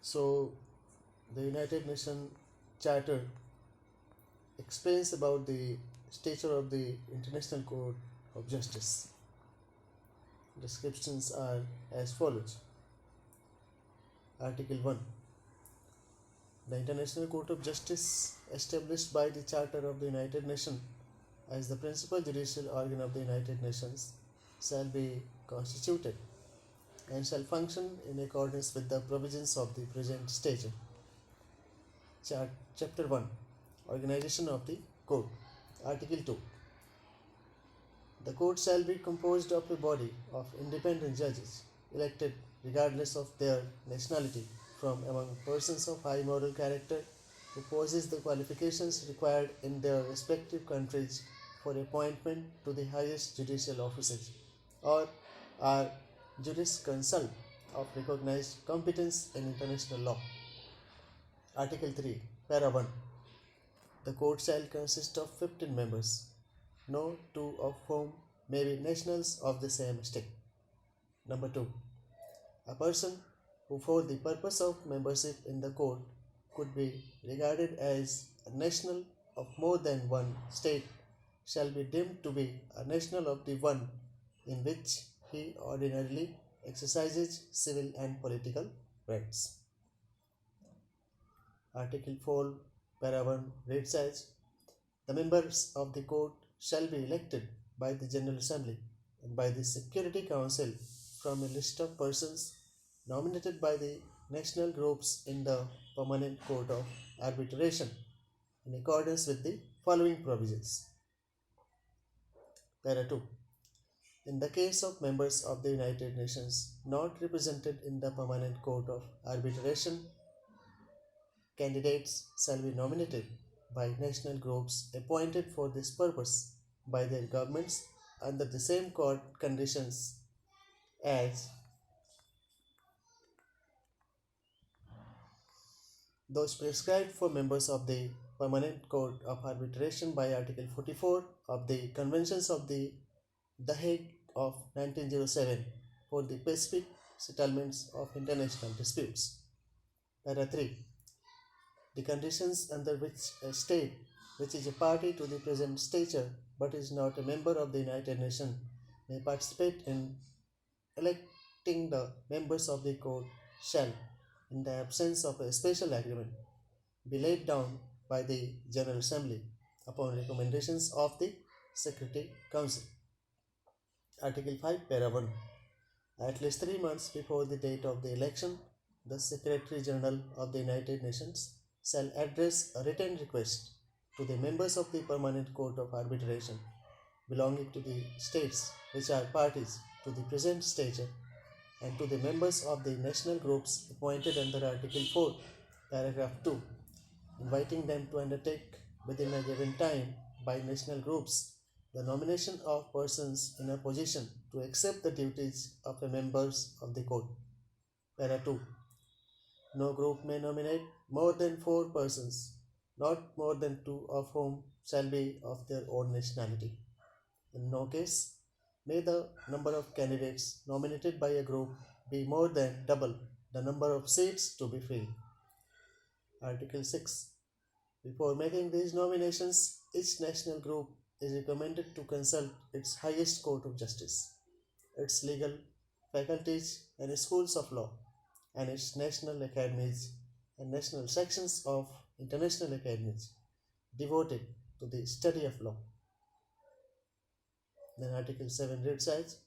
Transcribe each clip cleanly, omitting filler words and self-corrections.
So, the United Nations Charter explains about the stature of the International Court of Justice. Descriptions are as follows. Article 1. The International Court of Justice, established by the Charter of the United Nations as the principal judicial organ of the United Nations, shall be constituted and shall function in accordance with the provisions of the present statute. Chapter 1. Organization of the Court. Article 2. The court shall be composed of a body of independent judges, elected regardless of their nationality, from among persons of high moral character who possess the qualifications required in their respective countries for appointment to the highest judicial offices, or are jurisconsult of recognized competence in international law. Article 3, Para 1. The court shall consist of 15 members, no two of whom may be nationals of the same state. Number 2. A person who for the purpose of membership in the court could be regarded as a national of more than one state shall be deemed to be a national of the one in which he ordinarily exercises civil and political rights. Article 4, Para 1 reads as: the members of the court shall be elected by the General Assembly and by the Security Council from a list of persons nominated by the national groups in the Permanent Court of Arbitration in accordance with the following provisions. Para 2. In the case of members of the United Nations not represented in the Permanent Court of Arbitration, candidates shall be nominated by national groups appointed for this purpose by their governments under the same court conditions as those prescribed for members of the Permanent Court of Arbitration by Article 44 of the Conventions of the Hague of 1907 for the Pacific settlements of international disputes. Para 3. The conditions under which a state which is a party to the present stature but is not a member of the United Nations may participate in electing the members of the court shall, in the absence of a special agreement, be laid down by the General Assembly upon recommendations of the Security Council. Article 5, Para 1. At least 3 months before the date of the election, the Secretary General of the United Nations shall address a written request to the members of the Permanent Court of Arbitration belonging to the states which are parties to the present stature and to the members of the national groups appointed under Article 4, Paragraph 2, inviting them to undertake within a given time by national groups the nomination of persons in a position to accept the duties of the members of the court. Para 2. No group may nominate more than 4 persons, not more than 2 of whom shall be of their own nationality. In no case may the number of candidates nominated by a group be more than double the number of seats to be filled. Article 6. Before making these nominations, each national group is recommended to consult its highest court of justice, its legal faculties and schools of law, and its national academies and national sections of international academies devoted to the study of law. Then Article 7 reads as: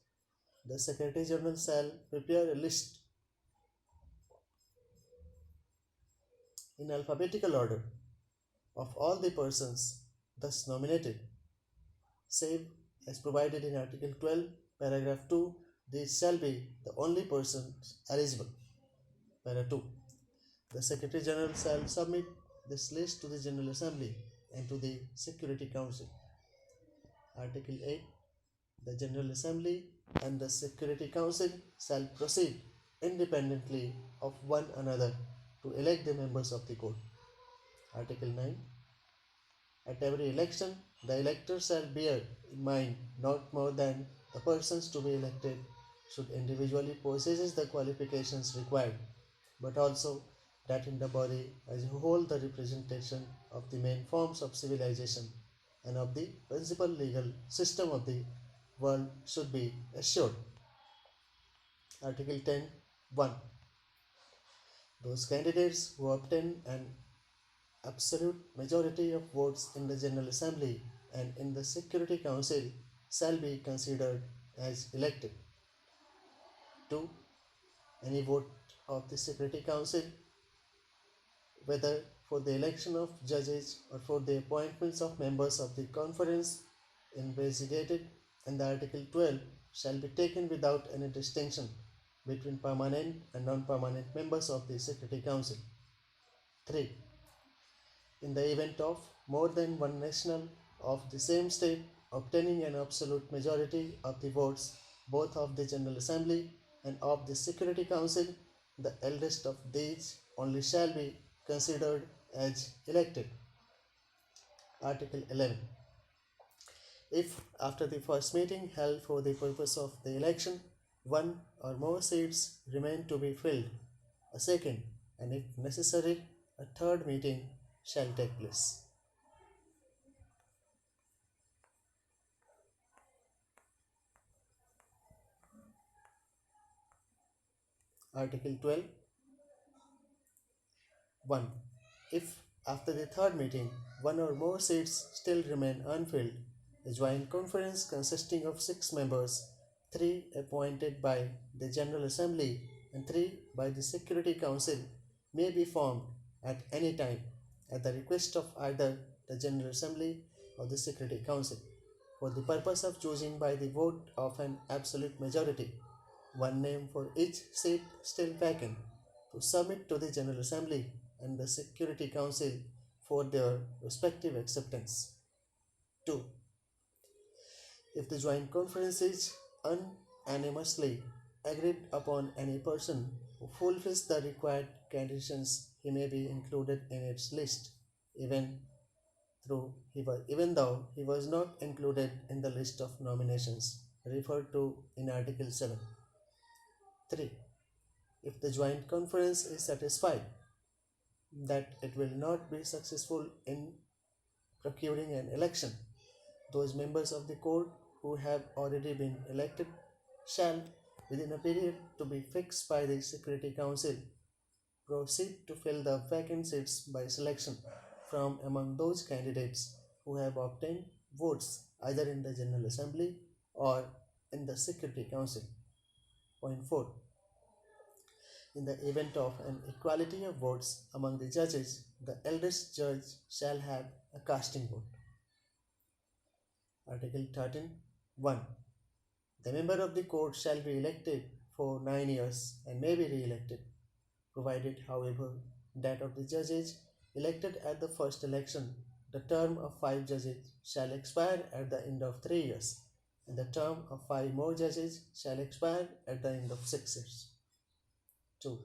the Secretary General shall prepare a list in alphabetical order of all the persons thus nominated, save as provided in Article 12, Paragraph 2, these shall be the only persons eligible. Para 2. The Secretary General shall submit this list to the General Assembly and to the Security Council. Article 8. The General Assembly and the Security Council shall proceed independently of one another to elect the members of the court. Article 9. At every election, the elector shall bear in mind not more than the persons to be elected should individually possess the qualifications required, but also that in the body as a whole the representation of the main forms of civilization and of the principal legal system of the world should be assured. Article 10.1. Those candidates who obtain an absolute majority of votes in the General Assembly and in the Security Council shall be considered as elected. 2. Any vote of the Security Council, whether for the election of judges or for the appointments of members of the conference investigated in the Article 12, shall be taken without any distinction between permanent and non-permanent members of the Security Council. 3. In the event of more than one national of the same state obtaining an absolute majority of the votes both of the General Assembly and of the Security Council, the eldest of these only shall be considered as elected. Article 11. If after the first meeting held for the purpose of the election, one or more seats remain to be filled, a second, and if necessary, a third meeting shall take place. Article 12. 1. If after the third meeting one or more seats still remain unfilled, a joint conference consisting of 6 members, 3 appointed by the General Assembly and 3 by the Security Council, may be formed at any time at the request of either the General Assembly or the Security Council for the purpose of choosing by the vote of an absolute majority one name for each seat still vacant to submit to the General Assembly and the Security Council for their respective acceptance. 2. If the joint conference is unanimously agreed upon any person who fulfills the required conditions, he may be included in its list, even though he was not included in the list of nominations referred to in Article 7. 3. If the joint conference is satisfied that it will not be successful in procuring an election, those members of the court who have already been elected shall, within a period to be fixed by the Security Council, proceed to fill the vacant seats by selection from among those candidates who have obtained votes either in the General Assembly or in the Security Council. Point 4. In the event of an equality of votes among the judges, the eldest judge shall have a casting vote. Article 13.1. The member of the court shall be elected for 9 years and may be re-elected, provided, however, that of the judges elected at the first election, the term of 5 judges shall expire at the end of 3 years, and the term of 5 more judges shall expire at the end of 6 years. 2.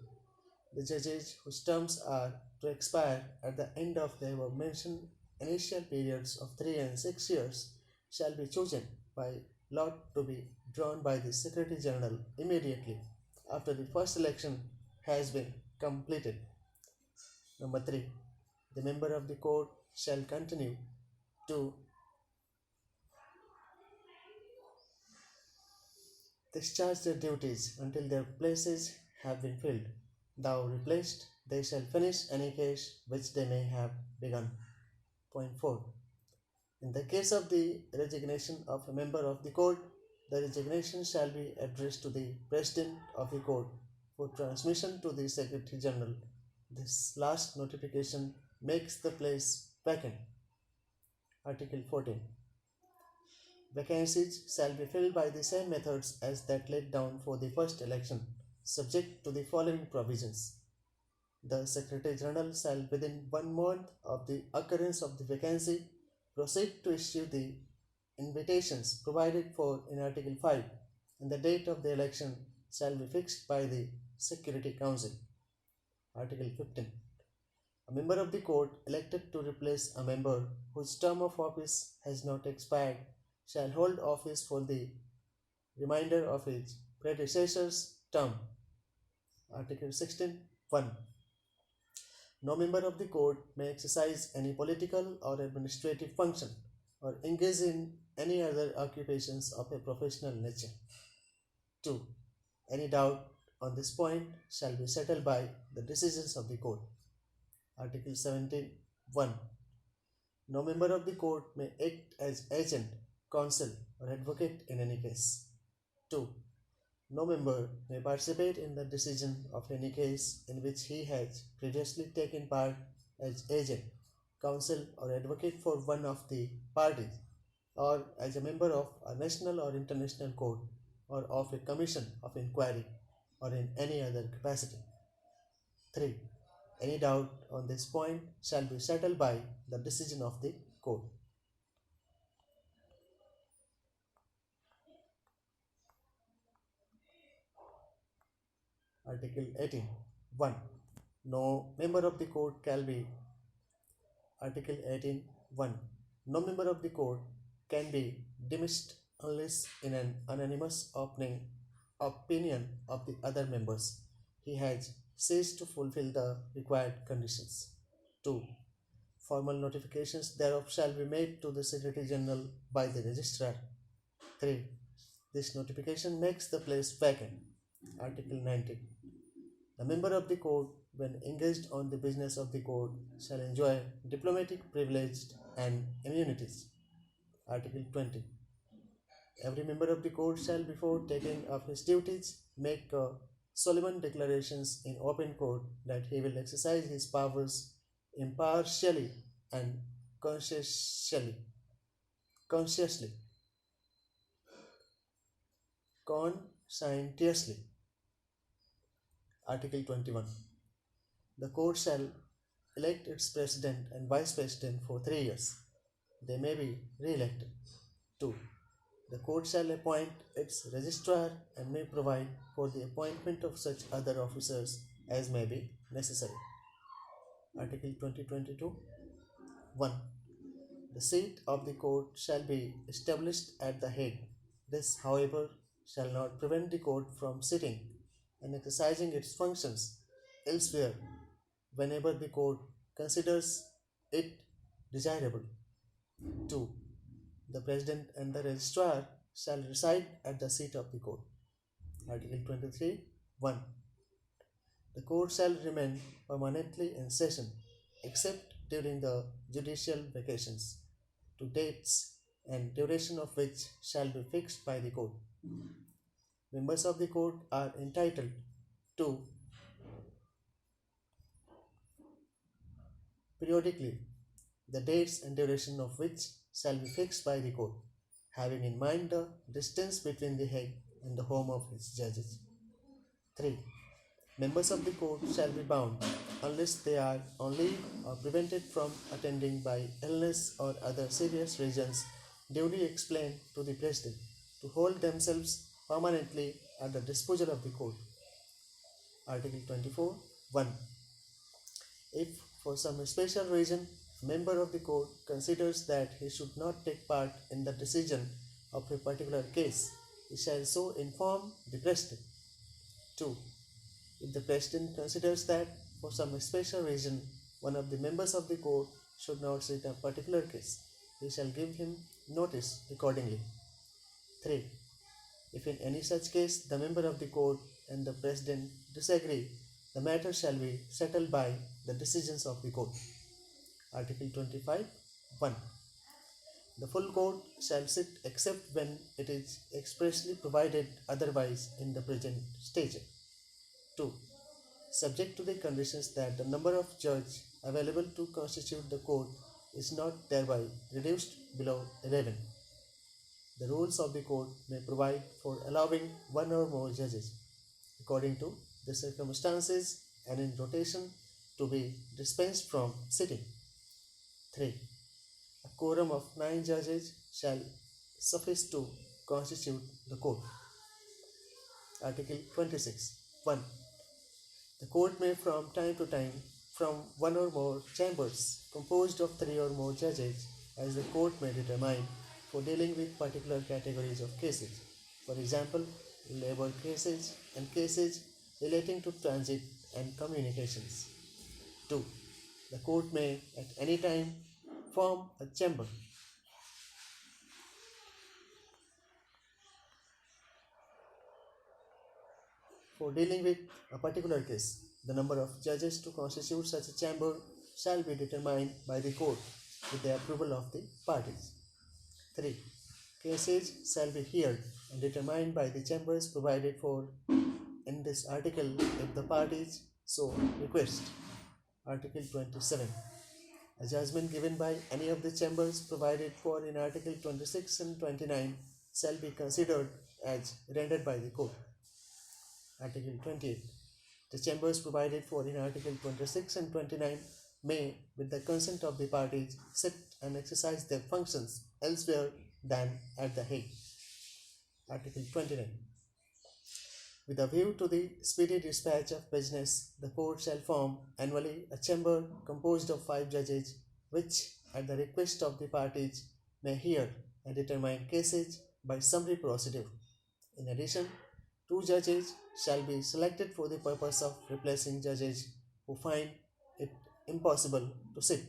The judges whose terms are to expire at the end of the above-mentioned initial periods of 3 and 6 years shall be chosen by lot to be drawn by the Secretary General immediately after the first election has been completed. Number 3. The member of the court shall continue to discharge their duties until their places have been filled. Thou replaced, they shall finish any case which they may have begun. Point 4. In the case of the resignation of a member of the court, the resignation shall be addressed to the President of the court for transmission to the Secretary General. This last notification makes the place vacant. Article 14. Vacancies shall be filled by the same methods as that laid down for the first election, subject to the following provisions. The Secretary General shall, within 1 month of the occurrence of the vacancy, proceed to issue the invitations provided for in Article 5, and the date of the election shall be fixed by the Security Council. Article 15. A member of the court elected to replace a member whose term of office has not expired shall hold office for the remainder of his predecessor's term. Article 16.1. No member of the court may exercise any political or administrative function or engage in any other occupations of a professional nature. 2. Any doubt on this point shall be settled by the decisions of the court. Article 17(1). No member of the court may act as agent, counsel, or advocate in any case. 2. No member may participate in the decision of any case in which he has previously taken part as agent, counsel, or advocate for one of the parties, or as a member of a national or international court, or of a commission of inquiry, or in any other capacity. 3. Any doubt on this point shall be settled by the decision of the court. Article 18. 1. No member of the court can be Article 18(1). No member of the court can be dismissed unless in an unanimous opinion of the other members he has ceased to fulfill the required conditions. 2. Formal notifications thereof shall be made to the Secretary General by the Registrar. 3. This notification makes the place vacant. Article 19. The member of the court, when engaged on the business of the court, shall enjoy diplomatic privileges and immunities. Article 20. Every member of the court shall, before taking up his duties, make solemn declarations in open court that he will exercise his powers impartially and conscientiously. Conscientiously. Conscientiously. Article 21. The court shall elect its president and vice president for 3 years. They may be re-elected. 2. The court shall appoint its registrar and may provide for the appointment of such other officers as may be necessary. Article 2022. 1. The seat of the court shall be established at The Hague. This, however, shall not prevent the court from sitting and exercising its functions elsewhere whenever the court considers it desirable. 2. The president and the registrar shall reside at the seat of the court. Article 23. 1. The court shall remain permanently in session except during the judicial vacations, to dates and duration of which shall be fixed by the court. Members of the court are entitled to periodically the dates and duration of which shall be fixed by the court, having in mind the distance between the Hague and the home of its judges. 3. Members of the court shall be bound, unless they are on leave or prevented from attending by illness or other serious reasons duly explained to the President, to hold themselves permanently at the disposal of the court. Article 24. 1. If, for some special reason, a member of the court considers that he should not take part in the decision of a particular case, he shall so inform the President. 2. If the President considers that, for some special reason, one of the members of the court should not sit a particular case, he shall give him notice accordingly. 3. If in any such case the member of the court and the President disagree, the matter shall be settled by the decisions of the court. Article 25. 1. The full court shall sit except when it is expressly provided otherwise in the present Stature. 2. Subject to the conditions that the number of judges available to constitute the court is not thereby reduced below 11. The rules of the court may provide for allowing one or more judges, according to the circumstances and in rotation, to be dispensed from sitting. 3. A quorum of 9 judges shall suffice to constitute the court. Article 26. 1. The court may from time to time, from one or more chambers composed of 3 or more judges, as the court may determine, for dealing with particular categories of cases, for example, labor cases and cases relating to transit and communications. 2. The court may at any time form a chamber for dealing with a particular case. The number of judges to constitute such a chamber shall be determined by the court with the approval of the parties. 3. Cases shall be heard and determined by the chambers provided for in this article if the parties so request. Article 27. A judgment given by any of the chambers provided for in Article 26 and 29 shall be considered as rendered by the court. Article 28. The chambers provided for in Article 26 and 29 may, with the consent of the parties, sit and exercise their functions elsewhere than at the Hague. Article 29. With a view to the speedy dispatch of business, the court shall form annually a chamber composed of 5 judges, which, at the request of the parties, may hear and determine cases by summary procedure. In addition, 2 judges shall be selected for the purpose of replacing judges who find it impossible to sit.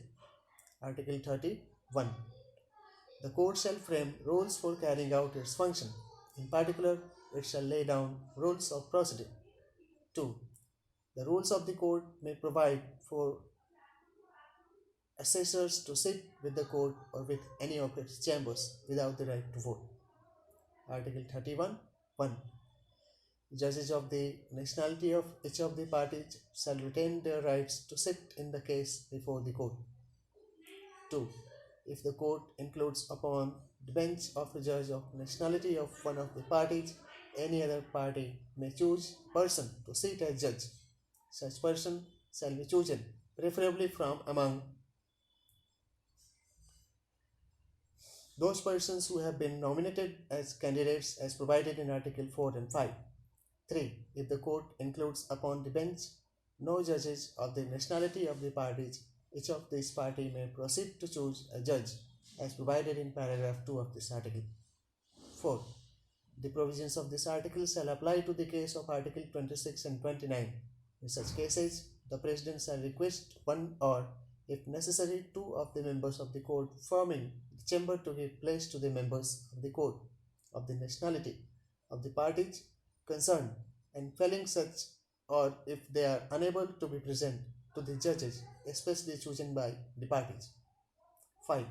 Article 31. The court shall frame rules for carrying out its function. In particular, it shall lay down rules of procedure. 2. The rules of the court may provide for assessors to sit with the court or with any of its chambers without the right to vote. Article 31. 1. Judges of the nationality of each of the parties shall retain their rights to sit in the case before the court. 2. If the court includes upon the bench of a judge of nationality of one of the parties, any other party may choose a person to sit as judge. Such person shall be chosen, preferably from among those persons who have been nominated as candidates as provided in Article 4 and 5. 3. If the court includes upon the bench no judges of the nationality of the parties, each of these party may proceed to choose a judge as provided in paragraph 2 of this article. 4. The provisions of this article shall apply to the case of Article 26 and 29. In such cases, the President shall request one or, if necessary, 2 of the members of the court forming the chamber to give place to the members of the court of the nationality of the parties concerned, and failing such, or if they are unable to be present, to the judges especially chosen by the parties. 5.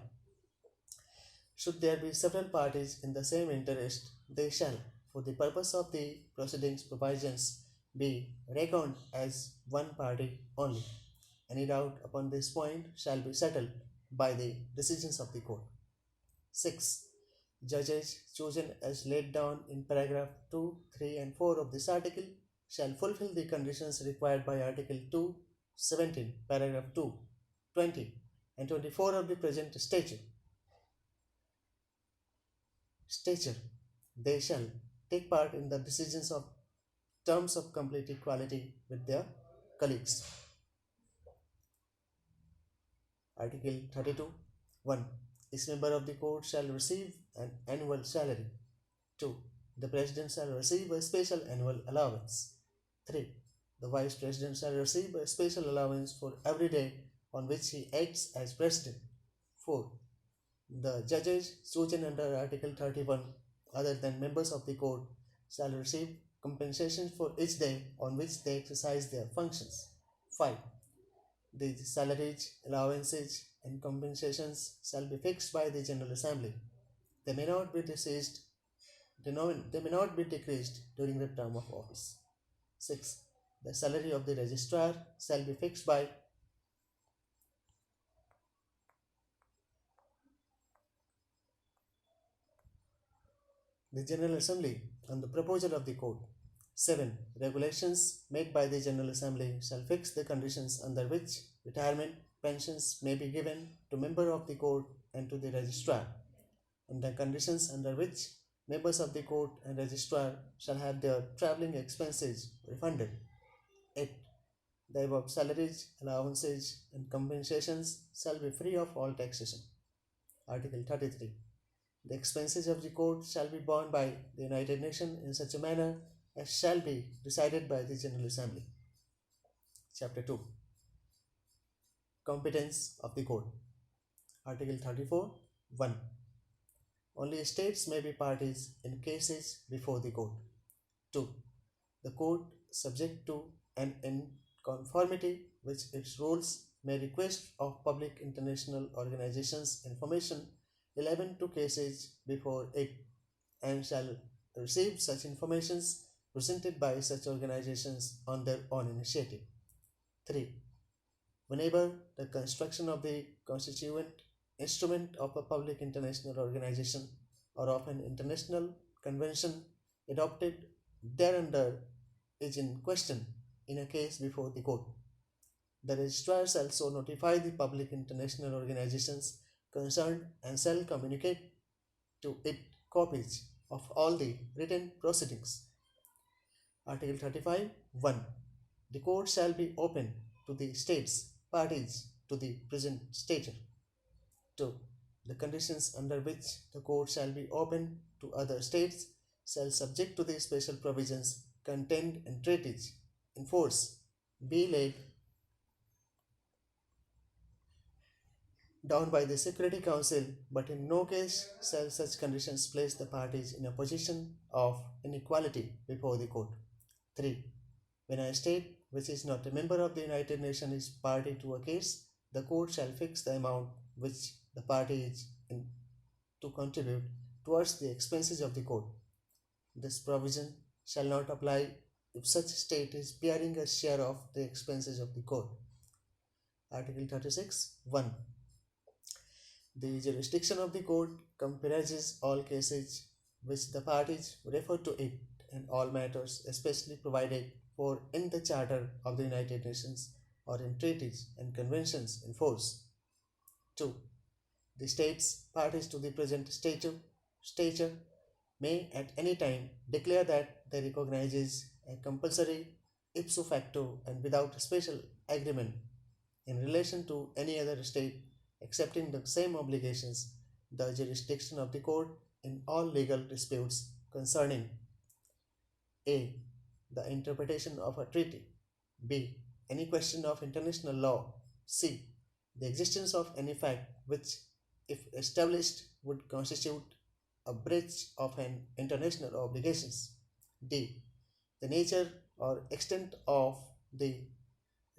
Should there be several parties in the same interest, they shall, for the purpose of the proceedings provisions, be reckoned as one party only. Any doubt upon this point shall be settled by the decisions of the court. 6. Judges chosen as laid down in paragraph 2, 3 and 4 of this article shall fulfill the conditions required by Article 2, 17, paragraph 2, 20 and 24 of the present statute. Stature. They shall take part in the decisions of terms of complete equality with their colleagues. Article 32. 1. Each member of the court shall receive an annual salary. 2. The President shall receive a special annual allowance. 3. The Vice President shall receive a special allowance for every day on which he acts as President. 4. The judges chosen under Article 31, other than members of the court, shall receive compensation for each day on which they exercise their functions. 5. The salaries, allowances, and compensations shall be fixed by the General Assembly. They may not be decreased during the term of office. 6. The salary of the registrar shall be fixed by the General Assembly on the proposal of the court. 7. Regulations made by the General Assembly shall fix the conditions under which retirement pensions may be given to member of the court and to the registrar, and the conditions under which members of the court and registrar shall have their travelling expenses refunded. 8. The above salaries, allowances, and compensations shall be free of all taxation. Article 33. The expenses of the court shall be borne by the United Nations in such a manner as shall be decided by the General Assembly. Chapter 2. competence of the code. Article 34 1. Only states may be parties in cases before the court. 2. The court, subject to and in conformity with its rules, may request of public international organizations information relevant to cases before it and shall receive such informations presented by such organizations on their own initiative. 3. Whenever the construction of the constituent instrument of a public international organization or of an international convention adopted thereunder is in question in a case before the court, the registrar shall so notify the public international organizations concerned and shall communicate to it copies of all the written proceedings. Article 35 1. The court shall be open to the states parties to the present stature. 2. The conditions under which the court shall be open to other states shall, subject to the special provisions contained in treaties in force, be laid down by the Security Council, but in no case shall such conditions place the parties in a position of inequality before the court. 3. When a state which is not a member of the United Nations is party to a case, the court shall fix the amount which the party is in to contribute towards the expenses of the court. This provision shall not apply if such state is bearing a share of the expenses of the court. Article 36 1. The jurisdiction of the court comprises all cases which the parties refer to it and all matters especially provided for in the Charter of the United Nations or in treaties and conventions in force. 2. The states parties to the present stature may at any time declare that they recognizes a compulsory ipso facto and without special agreement in relation to any other state accepting the same obligations the jurisdiction of the court in all legal disputes concerning a. the interpretation of a treaty, b. any question of international law, c. the existence of any fact which, if established, would constitute a breach of an international obligations, d. the nature or extent of the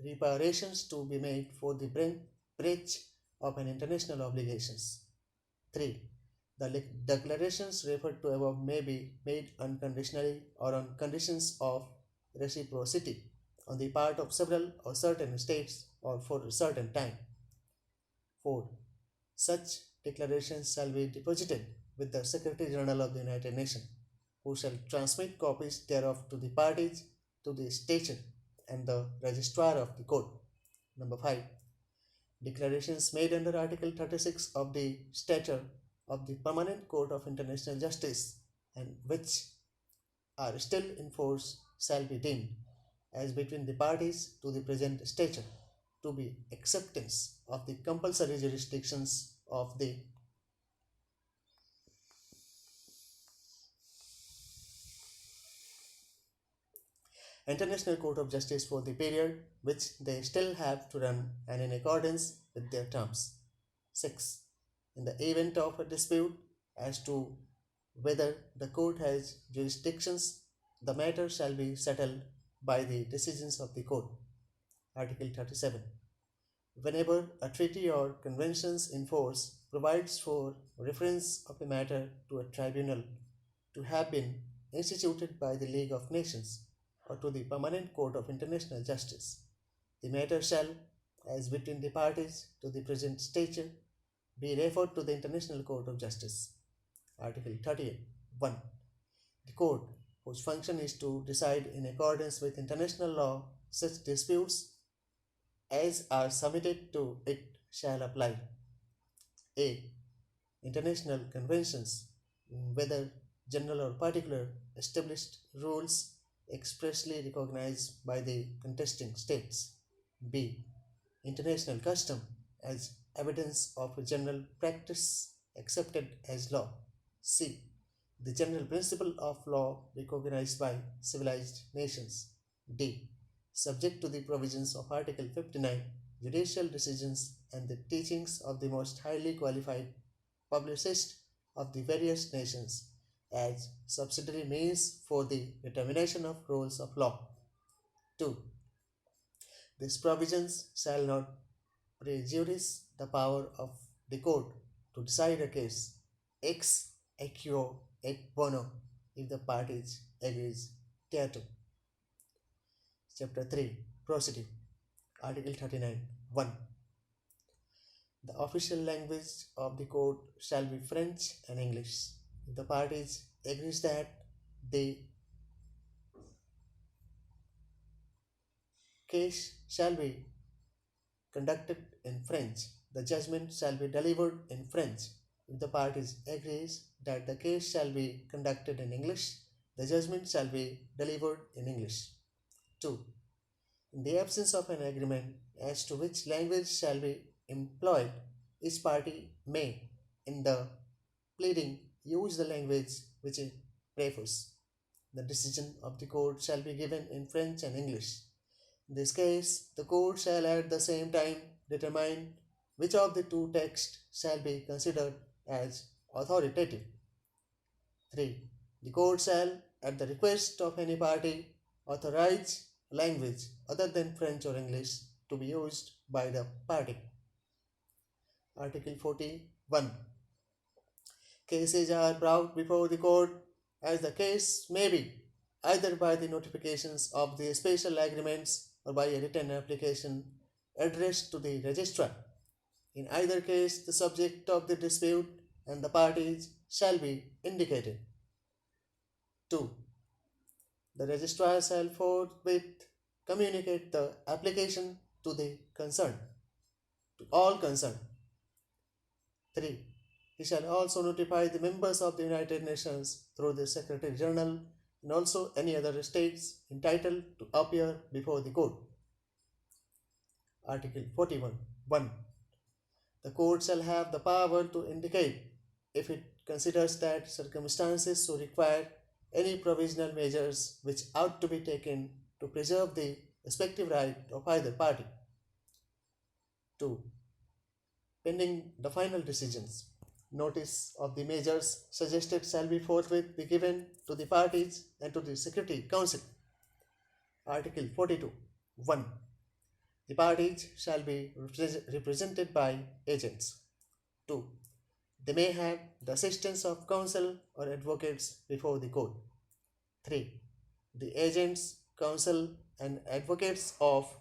reparations to be made for the breach of an international obligations. 3. The declarations referred to above may be made unconditionally or on conditions of reciprocity on the part of several or certain states or for a certain time. 4. Such declarations shall be deposited with the Secretary General of the United Nations, who shall transmit copies thereof to the parties to the Stature and the Registrar of the Court. Number 5. Declarations made under Article 36 of the Stature of the Permanent Court of International Justice and which are still in force shall be deemed as between the parties to the present stature to be acceptance of the compulsory jurisdictions of the International Court of Justice for the period which they still have to run and in accordance with their terms. 6. In the event of a dispute as to whether the court has jurisdictions, the matter shall be settled by the decisions of the court. Article 37. Whenever a treaty or conventions in force provides for reference of a matter to a tribunal to have been instituted by the League of Nations or to the Permanent Court of International Justice, the matter shall, as between the parties to the present stature, be referred to the International Court of Justice. Article 38. 1. The court, whose function is to decide in accordance with international law such disputes as are submitted to it, shall apply a. International conventions, whether general or particular, established rules expressly recognized by the contesting states. b. International custom as evidence of a general practice accepted as law. c. The general principle of law recognized by civilized nations. d. Subject to the provisions of Article 59 judicial decisions, and the teachings of the most highly qualified publicists of the various nations as subsidiary means for the determination of rules of law. 2. These provisions shall not prejudice the power of the court to decide a case ex equo et bono if the parties agrees thereto. Chapter 3. Procedure. Article 39. 1. The official language of the court shall be French and English. If the parties agrees that the case shall be conducted in French, the judgment shall be delivered in French. If the parties agrees that the case shall be conducted in English, the judgment shall be delivered in English. 2. In the absence of an agreement as to which language shall be employed, each party may, in the pleading, use the language which it prefers. The decision of the court shall be given in French and English. In this case, the court shall at the same time determine which of the two texts shall be considered as authoritative. 3. The court shall, at the request of any party, authorize language other than French or English to be used by the party. Article 41. Cases are brought before the court as the case may be, either by the notifications of the special agreements or by a written application addressed to the registrar. In either case, the subject of the dispute and the parties shall be indicated. 2. The registrar shall forthwith communicate the application to all concerned. 3. He shall also notify the members of the United Nations through the Secretary General and also any other states entitled to appear before the court. Article 41. 1. The court shall have the power to indicate, if it considers that circumstances so require, any provisional measures which ought to be taken to preserve the respective right of either party. 2. Pending the final decisions, notice of the measures suggested shall be forthwith be given to the parties and to the Security Council. Article 42. 1. The parties shall be represented by agents. 2. They may have the assistance of counsel or advocates before the court. 3. The agents, counsel, and advocates of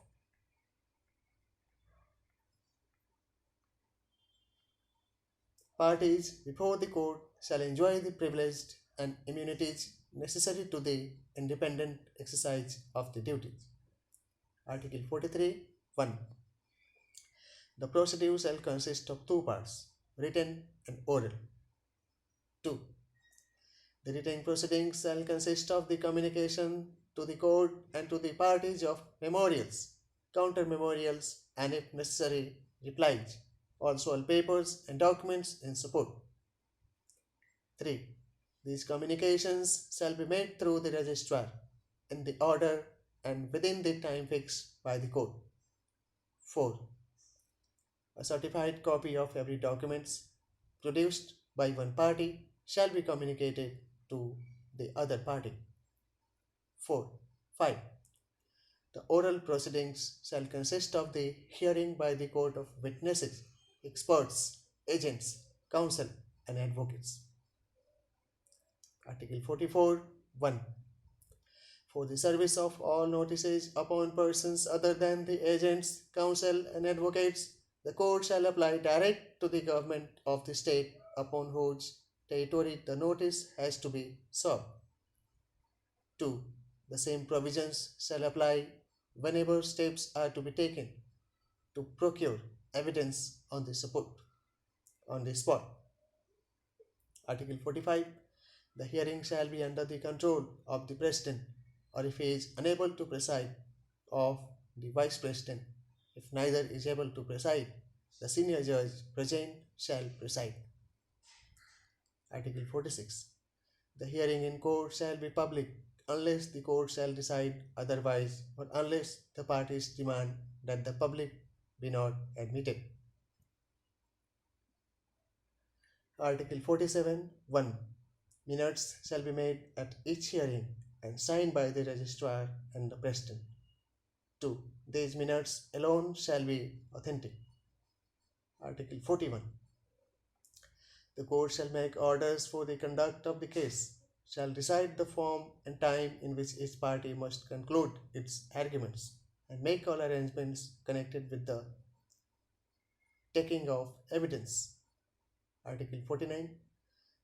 parties before the court shall enjoy the privileged and immunities necessary to the independent exercise of the duties. Article 43. 1. The procedure shall consist of two parts, written and oral. 2. The written proceedings shall consist of the communication to the court and to the parties of memorials, counter memorials, and if necessary, replies, also all papers and documents in support. 3. These communications shall be made through the registrar in the order and within the time fixed by the court. 4. A certified copy of every document produced by one party shall be communicated to the other party. 5. The oral proceedings shall consist of the hearing by the court of witnesses, experts, agents, counsel, and advocates. Article 44. 1. For the service of all notices upon persons other than the agents, counsel, and advocates, the court shall apply direct to the government of the state upon whose territory the notice has to be served. 2. The same provisions shall apply whenever steps are to be taken to procure evidence on the spot. Article 45. The hearing shall be under the control of the President, or if he is unable to preside, of the Vice President. If neither is able to preside, the senior judge present shall preside. Article 46. The hearing in court shall be public unless the court shall decide otherwise or unless the parties demand that the public be not admitted. Article 47 1. Minutes shall be made at each hearing and signed by the registrar and the president. 2. These minutes alone shall be authentic. Article 41. The court shall make orders for the conduct of the case, shall decide the form and time in which each party must conclude its arguments, and make all arrangements connected with the taking of evidence. Article 49.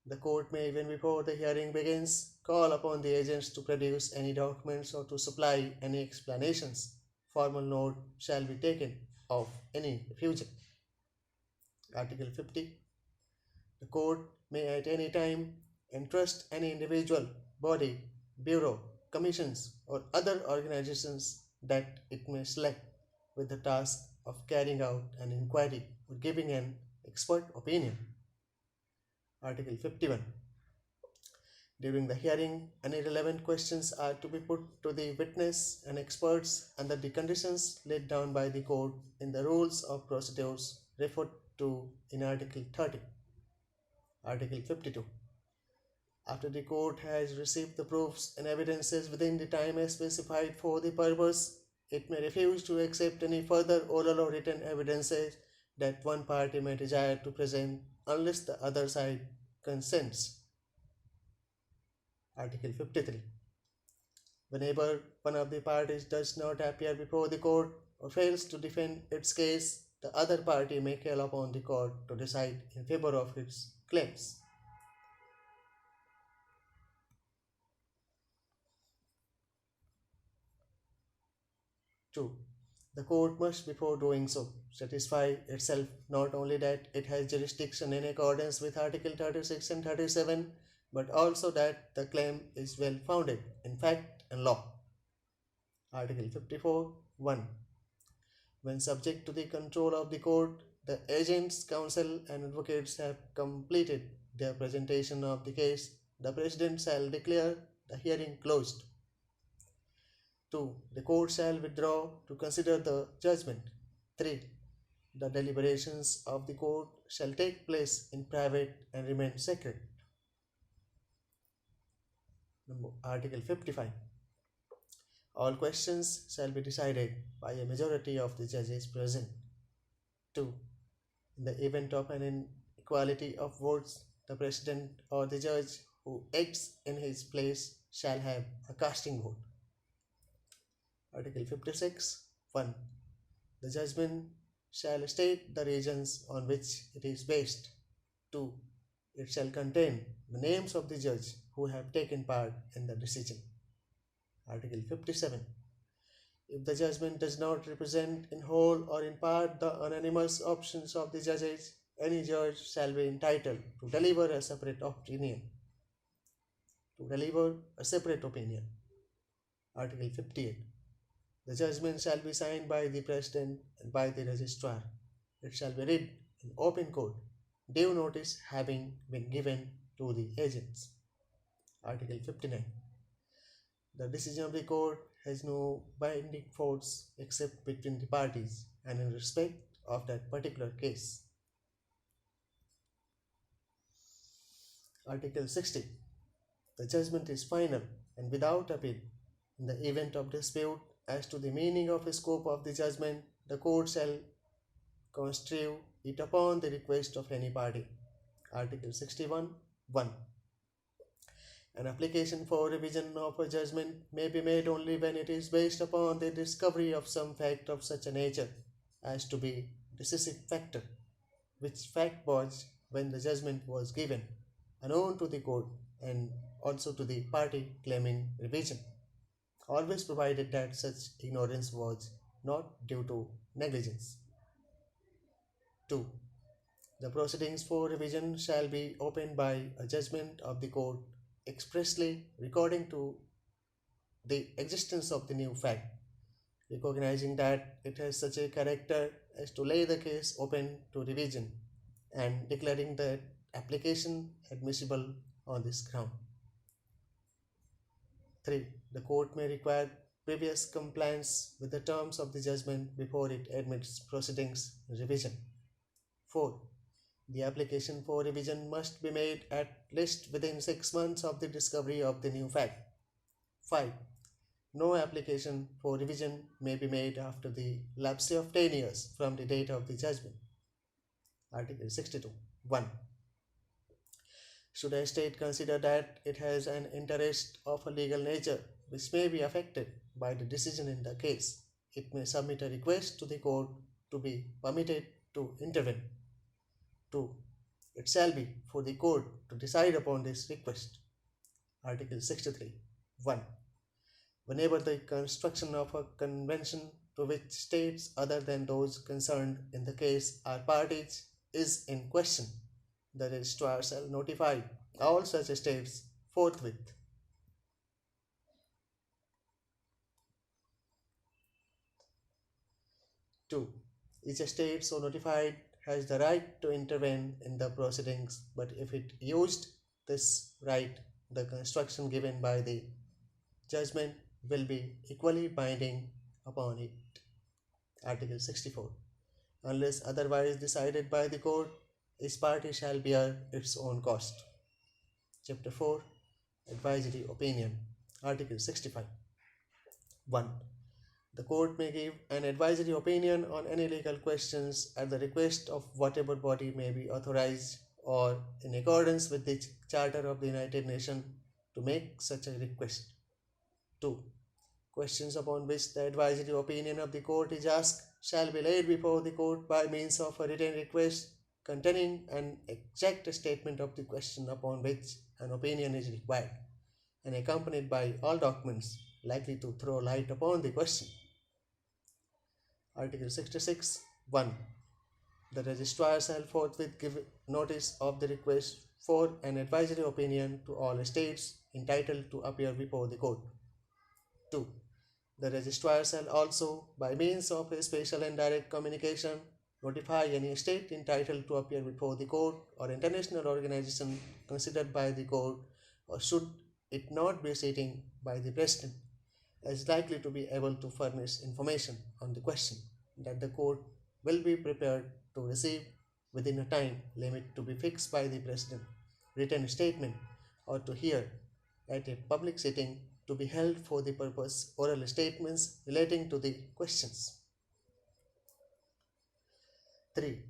The court may, even before the hearing begins, call upon the agents to produce any documents or to supply any explanations. Formal note shall be taken of any refusal. Article 50. The court may at any time entrust any individual, body, bureau, commissions, or other organizations that it may select with the task of carrying out an inquiry or giving an expert opinion. Article 51. During the hearing, any relevant questions are to be put to the witness and experts under the conditions laid down by the court in the rules of procedures referred to in Article 30. Article 52. After the court has received the proofs and evidences within the time specified for the purpose, it may refuse to accept any further oral or written evidences that one party may desire to present unless the other side consents. Article 53. Whenever one of the parties does not appear before the court or fails to defend its case, the other party may call upon the court to decide in favor of its claims. 2. The court must, before doing so, satisfy itself not only that it has jurisdiction in accordance with Article 36 and 37, but also that the claim is well founded in fact and law. Article 54 1. When subject to the control of the court, the agents, counsel, and advocates have completed their presentation of the case, the President shall declare the hearing closed. 2. The court shall withdraw to consider the judgment. 3. The deliberations of the court shall take place in private and remain secret. Article 55. All questions shall be decided by a majority of the judges present. 2. In the event of an inequality of votes, the president or the judge who acts in his place shall have a casting vote. Article 56 1. The judgment shall state the reasons on which it is based. 2. It shall contain the names of the judge who have taken part in the decision. Article 57. If the judgment does not represent in whole or in part the unanimous options of the judges, any judge shall be entitled to deliver a separate opinion. Article 58. The judgment shall be signed by the President and by the Registrar. It shall be read in open court, due notice having been given to the agents. Article 59. The decision of the court has no binding force except between the parties and in respect of that particular case. Article 60. The judgment is final and without appeal. In the event of dispute as to the meaning of the scope of the judgment, the court shall construe it upon the request of any party. Article 61 1. An application for revision of a judgment may be made only when it is based upon the discovery of some fact of such a nature as to be decisive factor, which fact was, when the judgment was given, unknown to the court and also to the party claiming revision, always provided that such ignorance was not due to negligence. 2. The proceedings for revision shall be opened by a judgment of the court expressly recording to the existence of the new fact, recognizing that it has such a character as to lay the case open to revision, and declaring that application admissible on this ground. 3. The court may require previous compliance with the terms of the judgment before it admits proceedings revision. 4. The application for revision must be made at least within 6 months of the discovery of the new fact. 5. No application for revision may be made after the lapse of 10 years from the date of the judgment. Article 62. 1. Should a state consider that it has an interest of a legal nature which may be affected by the decision in the case, it may submit a request to the court to be permitted to intervene. 2. It shall be for the court to decide upon this request. Article 63. 1. Whenever the construction of a convention to which states other than those concerned in the case are parties is in question, the registrar shall notify all such states forthwith. 2. Each state so notified has the right to intervene in the proceedings, but if it used this right, the construction given by the judgment will be equally binding upon it. Article 64. Unless otherwise decided by the court, each party shall bear its own cost. Chapter 4. Advisory Opinion. Article 65. 1. The court may give an advisory opinion on any legal questions at the request of whatever body may be authorized or in accordance with the Charter of the United Nations to make such a request. 2. Questions upon which the advisory opinion of the court is asked shall be laid before the court by means of a written request containing an exact statement of the question upon which an opinion is required and accompanied by all documents likely to throw light upon the question. Article 66. 1. The registrar shall forthwith give notice of the request for an advisory opinion to all states entitled to appear before the court. 2. The registrar shall also, by means of a special and direct communication, notify any state entitled to appear before the court or international organization considered by the court, or should it not be sitting by the president, as likely to be able to furnish information on the question, that the court will be prepared to receive within a time limit to be fixed by the president written statement, or to hear at a public sitting to be held for the purpose oral statements relating to the questions. 3.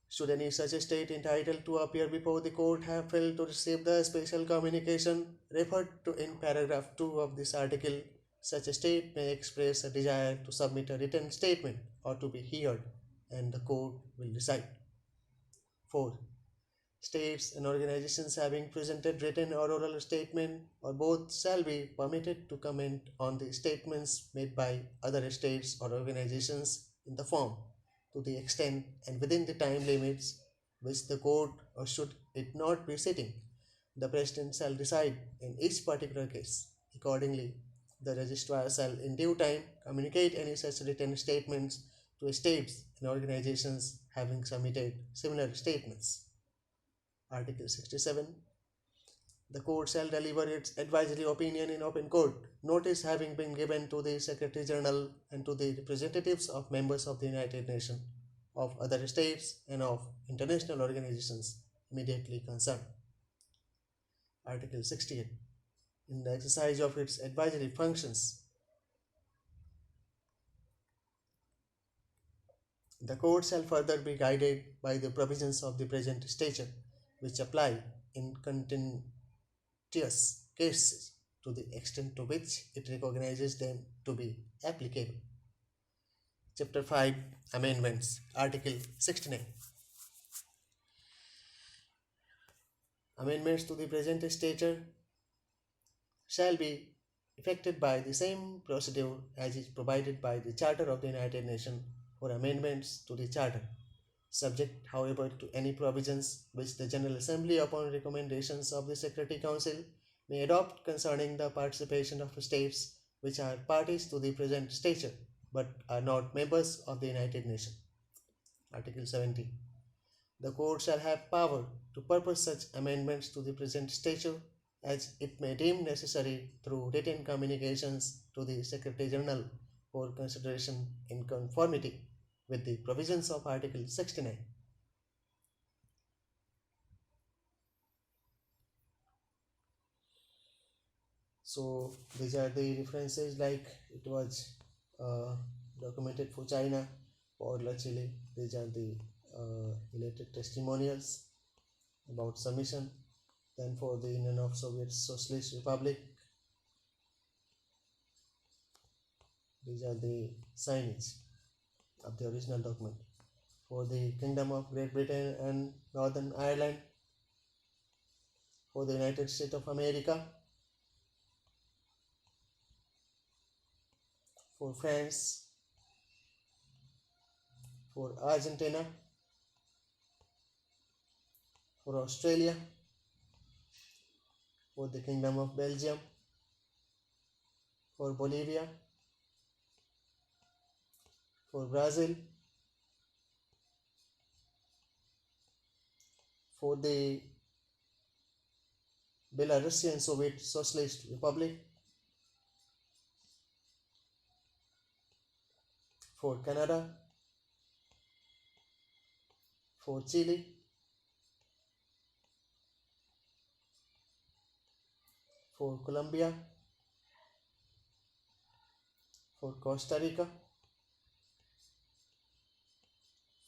Should any such state entitled to appear before the court have failed to receive the special communication referred to in paragraph 2 of this article, such a state may express a desire to submit a written statement or to be heard, and the court will decide. 4. States and organizations having presented written or oral statement or both shall be permitted to comment on the statements made by other states or organizations in the form, to the extent and within the time limits which the court, or should it not be sitting, the president shall decide in each particular case. Accordingly, the registrar shall in due time communicate any such written statements to states and organizations having submitted similar statements. Article 67. The court shall deliver its advisory opinion in open court, notice having been given to the Secretary General and to the representatives of members of the United Nations, of other states, and of international organizations immediately concerned. Article 68. In the exercise of its advisory functions, the court shall further be guided by the provisions of the present Stature, which apply in contentious cases to the extent to which it recognizes them to be applicable. Chapter 5. Amendments. Article 69. Amendments to the present Stature shall be effected by the same procedure as is provided by the Charter of the United Nations for amendments to the Charter, subject, however, to any provisions which the General Assembly, upon recommendations of the Secretary Council, may adopt concerning the participation of states which are parties to the present Stature but are not members of the United Nations. Article 70. The court shall have power to purpose such amendments to the present Stature as it may deem necessary through written communications to the Secretary General for consideration in conformity with the provisions of Article 69. So these are the references, like it was uh, documented for China, for Chile. These are the related testimonials about submission. Then for the Union of Soviet Socialist Republic, these are the signage of the original document. For the Kingdom of Great Britain and Northern Ireland, for the United States of America, for France, for Argentina, for Australia, for the Kingdom of Belgium, for Bolivia, for Brazil, for the Belarusian Soviet Socialist Republic, for Canada, for Chile, for Colombia, for Costa Rica,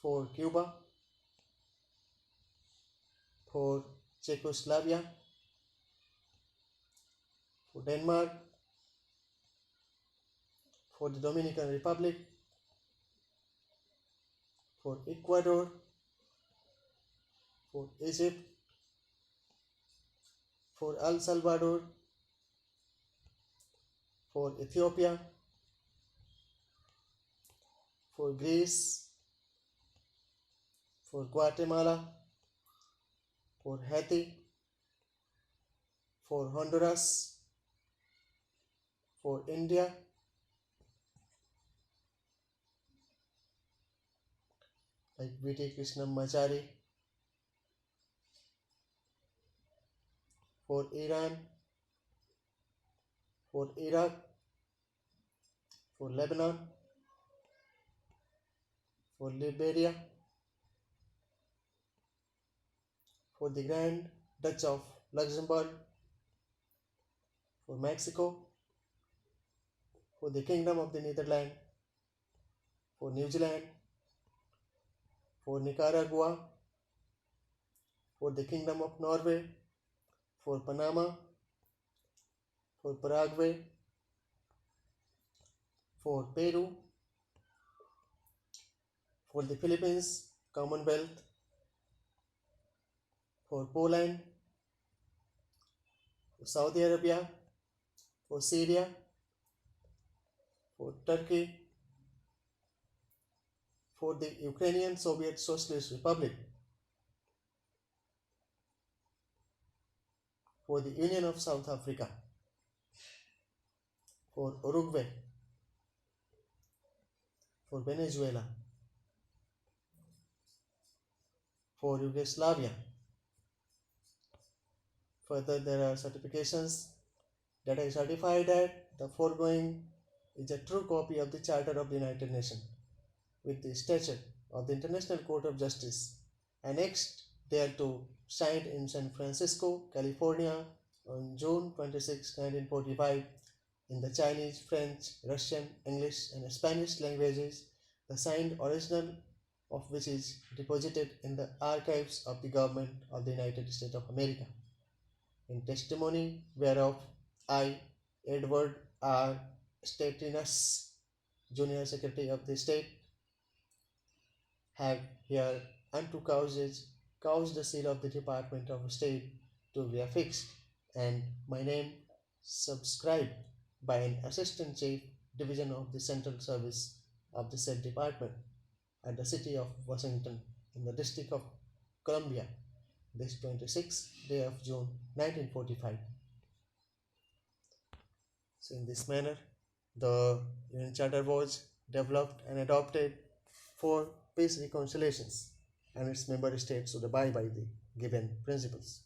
for Cuba, for Czechoslovakia, for Denmark, for the Dominican Republic, for Ecuador, for Egypt, for El Salvador, for Ethiopia, for Greece, for Guatemala, for Haiti, for Honduras, for India, like V.T. Krishnamachari, for Iran, for Iraq, for Lebanon, for Liberia, for the Grand Duchy of Luxembourg, for Mexico, for the Kingdom of the Netherlands, for New Zealand, for Nicaragua, for the Kingdom of Norway, for Panama, for Paraguay, for Peru, for the Philippines, Commonwealth, for Poland, for Saudi Arabia, for Syria, for Turkey, for the Ukrainian Soviet Socialist Republic, for the Union of South Africa, for Uruguay, for Venezuela, for Yugoslavia. Further, there are certifications that I certify that the foregoing is a true copy of the Charter of the United Nations with the Stature of the International Court of Justice annexed thereto, signed in San Francisco, California on June 26, 1945, in the Chinese, French, Russian, English, and Spanish languages, the signed original of which is deposited in the archives of the Government of the United States of America. In testimony whereof, I, Edward R. Statinus, Junior Secretary of the State, have here unto causes caused the seal of the Department of State to be affixed, and my name subscribed by an Assistant Chief Division of the Central Service of the said department at the city of Washington in the District of Columbia, this 26th day of June 1945. So in this manner, the Union Charter was developed and adopted for peace reconciliations, and its member states should abide by the given principles.